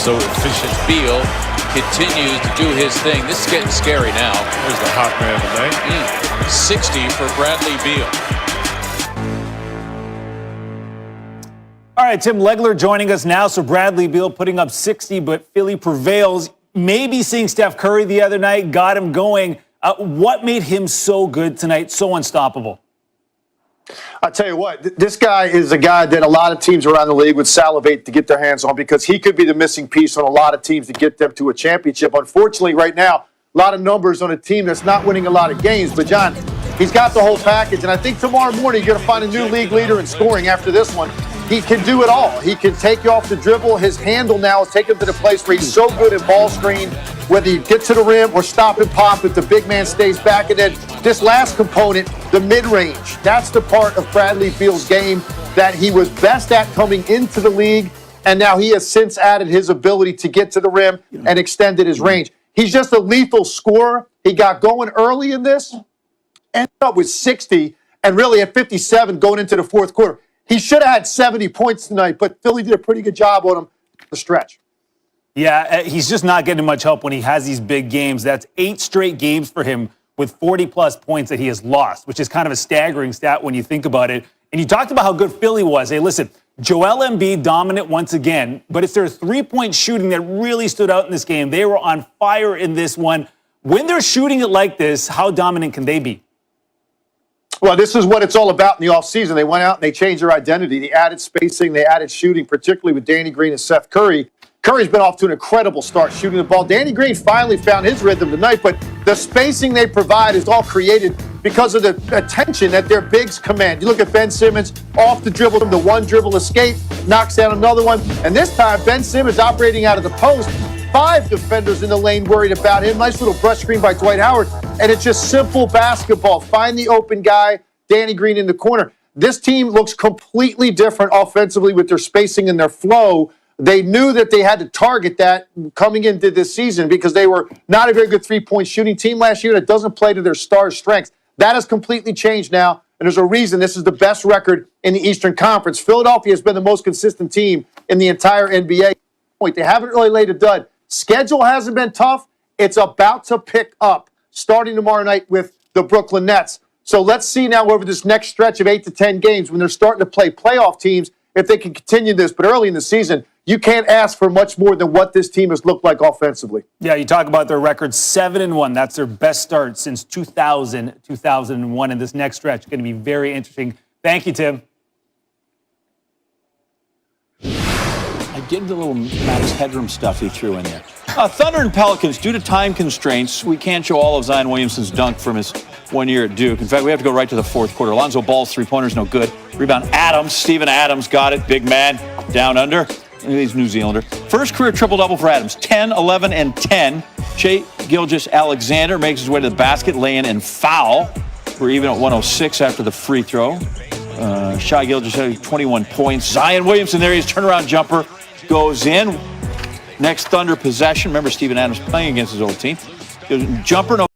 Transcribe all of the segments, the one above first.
so efficient. Beal continues to do his thing. This is getting scary now. There's the hot man tonight. 60 for Bradley Beal. All right, Tim, Legler joining us now. So Bradley Beal putting up 60, but Philly prevails. Maybe seeing Steph Curry the other night got him going. What made him so good tonight, so unstoppable? I'll tell you what, this guy is a guy that a lot of teams around the league would salivate to get their hands on because he could be the missing piece on a lot of teams to get them to a championship. Unfortunately, right now, a lot of numbers on a team that's not winning a lot of games. But, John, he's got the whole package. And I think tomorrow morning you're going to find a new league leader in scoring after this one. He can do it all. He can take you off the dribble. His handle now is taken to the place where he's so good at ball screen, whether you get to the rim or stop and pop if the big man stays back. And then this last component, the mid-range, that's the part of Bradley Beal's game that he was best at coming into the league, and now he has since added his ability to get to the rim and extended his range. He's just a lethal scorer. He got going early in this, ended up with 60, and really at 57 going into the fourth quarter. He should have had 70 points tonight, but Philly did a pretty good job on him the stretch. Yeah, he's just not getting much help when he has these big games. That's 8 straight games for him with 40-plus points that he has lost, which is kind of a staggering stat when you think about it. And you talked about how good Philly was. Hey, listen, Joel Embiid dominant once again, but it's their three-point shooting that really stood out in this game. They were on fire in this one. When they're shooting it like this, how dominant can they be? Well, this is what it's all about in the offseason. They went out and they changed their identity. They added spacing. They added shooting, particularly with Danny Green and Steph Curry. Curry's been off to an incredible start shooting the ball. Danny Green finally found his rhythm tonight, but the spacing they provide is all created because of the attention that their bigs command. You look at Ben Simmons off the dribble, the one dribble escape, knocks down another one. And this time, Ben Simmons operating out of the post. 5 defenders in the lane worried about him. Nice little brush screen by Dwight Howard. And it's just simple basketball. Find the open guy, Danny Green in the corner. This team looks completely different offensively with their spacing and their flow. They knew that they had to target that coming into this season because they were not a very good three-point shooting team last year that doesn't play to their star strengths. That has completely changed now, and there's a reason this is the best record in the Eastern Conference. Philadelphia has been the most consistent team in the entire NBA. They haven't really laid a dud. Schedule hasn't been tough. It's about to pick up starting tomorrow night with the Brooklyn Nets. So let's see now over this next stretch of 8 to 10 games when they're starting to play playoff teams if they can continue this. But early in the season, you can't ask for much more than what this team has looked like offensively. Yeah, you talk about their record 7-1. That's their best start since 2001. And this next stretch is going to be very interesting. Thank you, Tim. I dig the little Max Headroom stuff he threw in there. Thunder and Pelicans, due to time constraints, we can't show all of Zion Williamson's dunk from his 1 year at Duke. In fact, we have to go right to the fourth quarter. Lonzo Ball's three-pointer's no good. Rebound Adams, Steven Adams got it. Big man, down under. He's New Zealander. First career triple-double for Adams, 10, 11, and 10. Shai Gilgeous-Alexander makes his way to the basket, lay-in and foul. We're even at 106 after the free throw. Shai Gilgeous, 21 points. Zion Williamson there, his turnaround jumper goes in. Next Thunder possession. Remember Steven Adams playing against his old team. Jumper, no.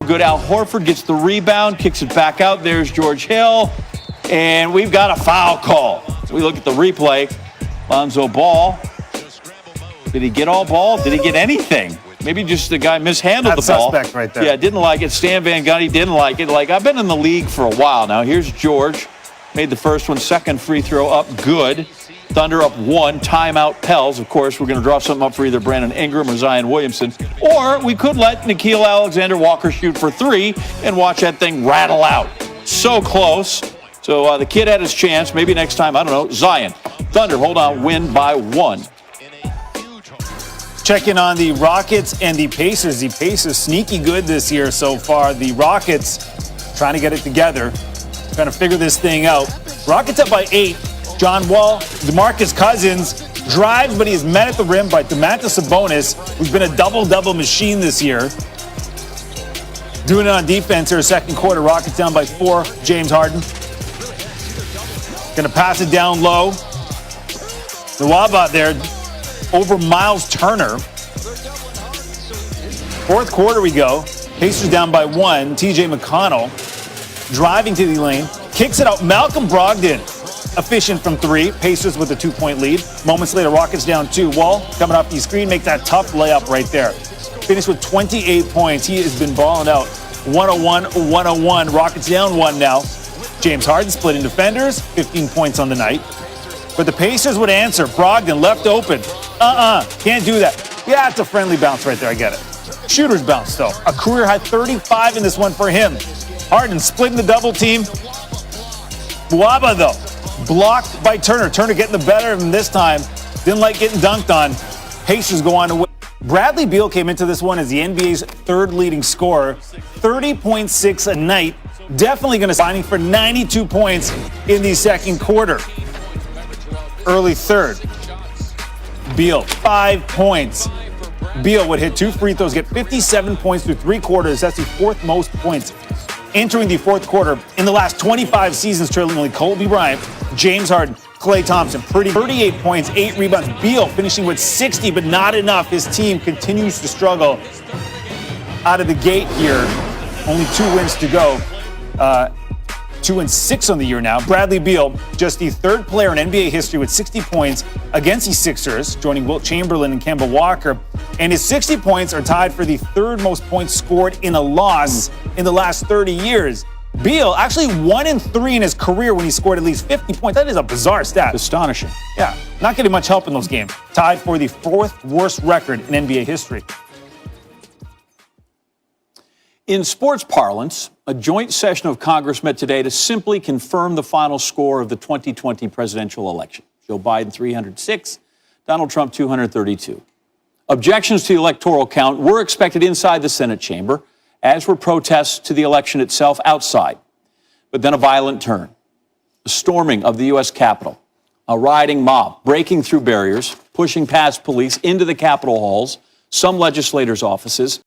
Good. Al Horford gets the rebound, kicks it back out. There's George Hill. And we've got a foul call. We look at the replay. Lonzo Ball. Did he get all ball? Did he get anything? Maybe just the guy mishandled the ball. Suspect right there. Yeah, didn't like it. Stan Van Gundy didn't like it. Like, I've been in the league for a while now. Here's George. Made the first one. Second free throw up. Good. Thunder up 1, timeout Pels. Of course, we're going to draw something up for either Brandon Ingram or Zion Williamson. Or we could let Nickeil Alexander-Walker shoot for 3 and watch that thing rattle out. So close. So the kid had his chance. Maybe next time, I don't know, Zion. Thunder, hold on, win by 1. check in on the Rockets and the Pacers. The Pacers sneaky good this year so far. The Rockets trying to get it together, trying to figure this thing out. Rockets up by 8. John Wall, DeMarcus Cousins drives, but he is met at the rim by Domantas Sabonis, who's been a double-double machine this year. Doing it on defense here, second quarter. Rockets down by 4. James Harden going to pass it down low. Nwaba there over Miles Turner. Fourth quarter we go. Pacers down by 1. TJ McConnell driving to the lane. Kicks it out. Malcolm Brogdon efficient from 3. Pacers with a 2-point lead. Moments later, Rockets down 2. Wall coming off the screen. Makes that tough layup right there. Finished with 28 points. He has been balling out. 101. Rockets down 1 now. James Harden splitting defenders. 15 points on the night. But the Pacers would answer. Brogdon left open. Can't do that. Yeah, it's a friendly bounce right there. I get it. Shooter's bounce, though. A career high 35 in this one for him. Harden splitting the double team. Nwaba, though, blocked by Turner. Turner getting the better of him this time. Didn't like getting dunked on. Pacers go on to win. Bradley Beal came into this one as the NBA's third leading scorer. 30.6 a night. Definitely going to signing for 92 points in the second quarter. Early third. Beal, 5 points. Beal would hit 2 free throws, get 57 points through 3 quarters. That's the 4th most points entering the 4th quarter in the last 25 seasons, trailing only Kobe Bryant, James Harden, Klay Thompson. 38 points, 8 rebounds. Beal finishing with 60, but not enough. His team continues to struggle out of the gate here. Only 2 wins to go. 2-6 on the year now. Bradley Beal, just the 3rd player in NBA history with 60 points against the Sixers, joining Wilt Chamberlain and Kemba Walker. And his 60 points are tied for the 3rd most points scored in a loss in the last 30 years. Beal actually 1-3 in his career when he scored at least 50 points. That is a bizarre stat. Astonishing. Yeah, not getting much help in those games. Tied for the 4th worst record in NBA history. In sports parlance, a joint session of Congress met today to simply confirm the final score of the 2020 presidential election. Joe Biden, 306, Donald Trump, 232. Objections to the electoral count were expected inside the Senate chamber, as were protests to the election itself outside. But then a violent turn. A storming of the U.S. Capitol. A rioting mob breaking through barriers, pushing past police into the Capitol halls, some legislators' offices.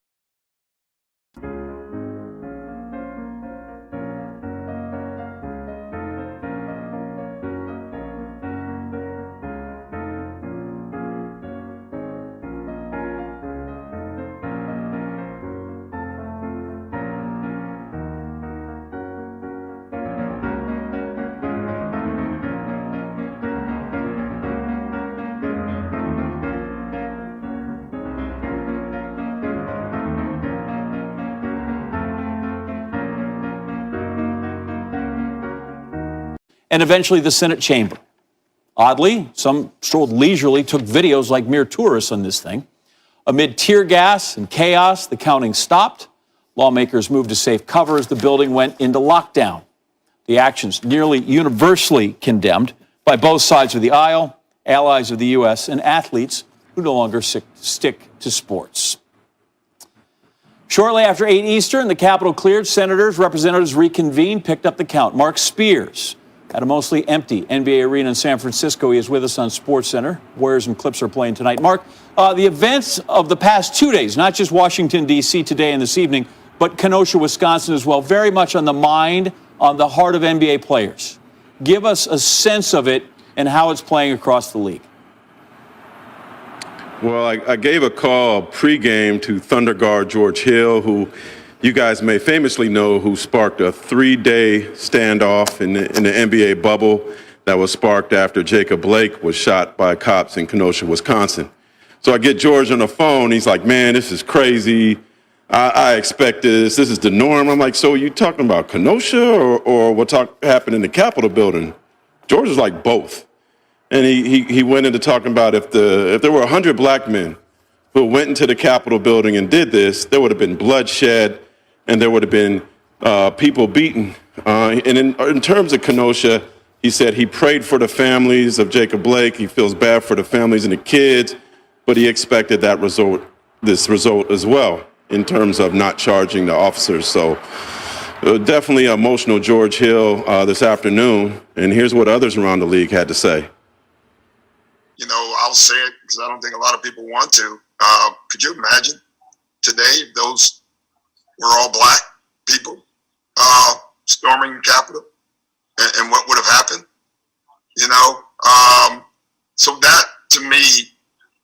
And eventually the Senate chamber. Oddly, some strolled leisurely, took videos like mere tourists on this thing. Amid tear gas and chaos, the counting stopped. Lawmakers moved to safe cover as the building went into lockdown. The actions nearly universally condemned by both sides of the aisle, allies of the U.S., and athletes who no longer stick to sports. Shortly after 8 Eastern, the Capitol cleared. Senators, representatives reconvened, picked up the count. Mark Spears at a mostly empty NBA arena in San Francisco. He is with us on SportsCenter. Warriors and Clips are playing tonight. Mark, the events of the past 2 days, not just Washington, D.C. today and this evening, but Kenosha, Wisconsin as well, very much on the mind, on the heart of NBA players. Give us a sense of it and how it's playing across the league. Well, I gave a call pregame to Thunder guard George Hill, who you guys may famously know, who sparked a 3-day standoff in the NBA bubble that was sparked after Jacob Blake was shot by cops in Kenosha, Wisconsin. So I get George on the phone. He's like, man, this is crazy. I expect this. This is the norm. I'm like, so you talking about Kenosha or what happened in the Capitol building? George was like, both. And he went into talking about if there were 100 black men who went into the Capitol building and did this, there would have been bloodshed and there would have been people beaten. And in terms of Kenosha, he said he prayed for the families of Jacob Blake. He feels bad for the families and the kids. but he expected this result as well in terms of not charging the officers. So definitely emotional George Hill this afternoon. And here's what others around the league had to say. You know, I'll say it because I don't think a lot of people want to. Could you imagine today if those were all black people storming the Capitol and what would have happened? You know, so that to me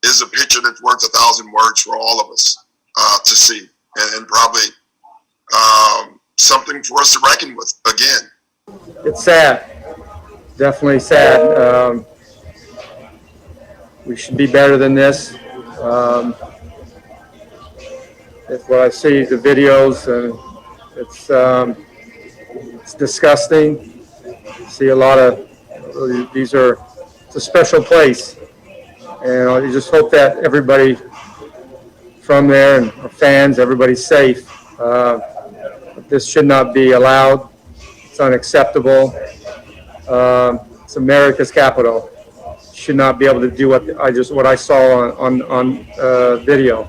is a picture that's worth 1,000 words for all of us to see, and probably something for us to reckon with again. It's sad, definitely sad. We should be better than this. It's what I see, the videos, and it's disgusting. See a lot of it's a special place, and I just hope that everybody from there and our fans, everybody's safe. This should not be allowed. It's unacceptable. It's America's capital. Should not be able to do what I saw on video.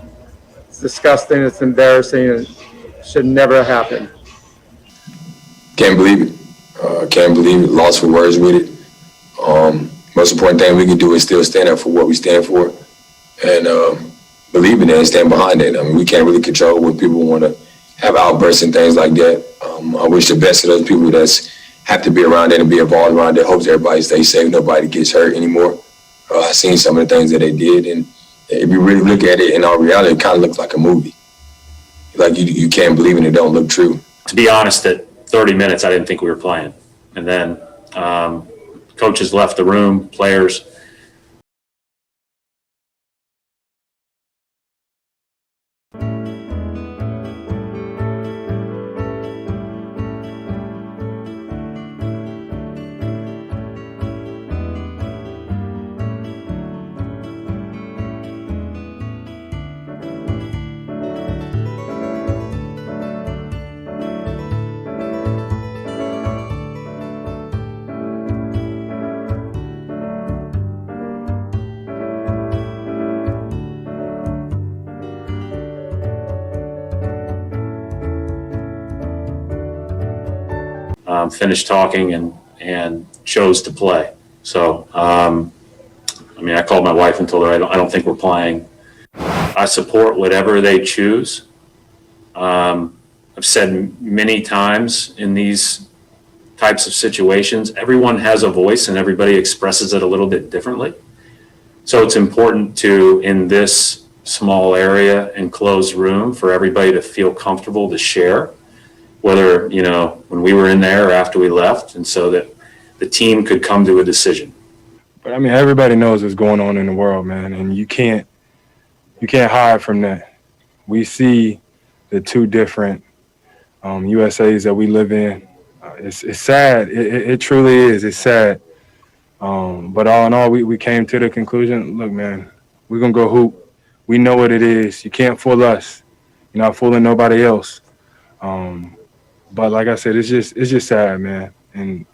It's disgusting. It's embarrassing. And it should never happen. Can't believe it. Can't believe it. Lost for words with it. Most important thing we can do is still stand up for what we stand for, and believe in it and stand behind it. I mean, we can't really control when people want to have outbursts and things like that. I wish the best of those people that have to be around it and be involved around it. Hopes everybody stays safe. Nobody gets hurt anymore. I've seen some of the things that they did, and if you really look at it in all reality, it kind of looks like a movie. Like you can't believe it. It don't look true. To be honest, at 30 minutes, I didn't think we were playing. And then coaches left the room, players. Finished talking and chose to play. So, I mean, I called my wife and told her I don't think we're playing. I support whatever they choose. I've said many times in these types of situations, everyone has a voice and everybody expresses it a little bit differently. So it's important to, in this small area, enclosed room, for everybody to feel comfortable to share, whether, you know, when we were in there or after we left, and so that the team could come to a decision. But I mean, everybody knows what's going on in the world, man, and you can't hide from that. We see the two different USAs that we live in. It's sad. It truly is. It's sad. But all in all, we came to the conclusion, look, man, we're going to go hoop. We know what it is. You can't fool us. You're not fooling nobody else. But like I said, it's just sad, man. And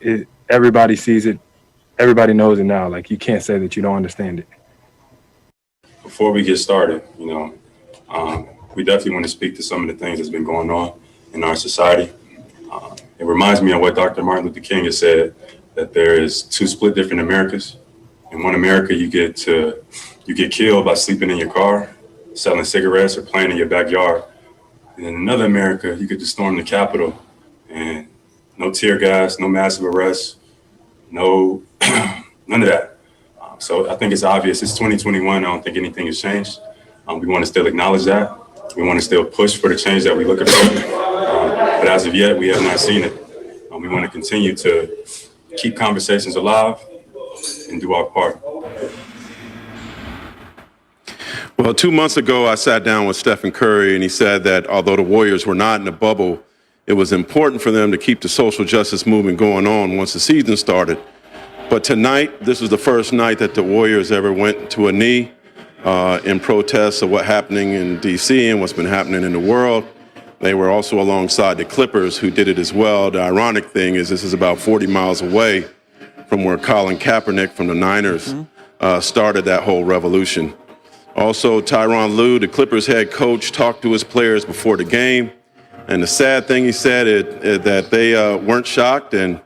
everybody sees it. Everybody knows it now. Like, you can't say that you don't understand it. Before we get started, you know, we definitely want to speak to some of the things that's been going on in our society. It reminds me of what Dr. Martin Luther King has said, that there is two split different Americas. In one America, you get killed by sleeping in your car, selling cigarettes, or playing in your backyard. And in another America, you get to storm the Capitol and no tear gas, no massive arrests, no none of that. So I think it's obvious. It's 2021. I don't think anything has changed. We want to still acknowledge that. We want to still push for the change that we're looking for. But as of yet, we have not seen it. We want to continue to keep conversations alive and do our part. Well, 2 months ago, I sat down with Stephen Curry, and he said that although the Warriors were not in a bubble, it was important for them to keep the social justice movement going on once the season started. But tonight, this was the first night that the Warriors ever went to a knee in protest of what's happening in D.C. and what's been happening in the world. They were also alongside the Clippers, who did it as well. The ironic thing is this is about 40 miles away from where Colin Kaepernick from the Niners started that whole revolution. Also, Tyronn Lue, the Clippers head coach, talked to his players before the game. And the sad thing he said is that they weren't shocked, and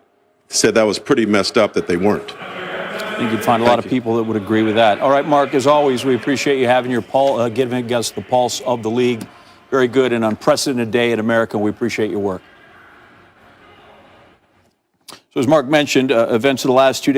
said that was pretty messed up that they weren't. I think you'd find a lot of people that would agree with that. All right, Mark, as always, we appreciate you having your giving us the pulse of the league. Very good and unprecedented day in America. We appreciate your work. So as Mark mentioned, events of the last 2 days.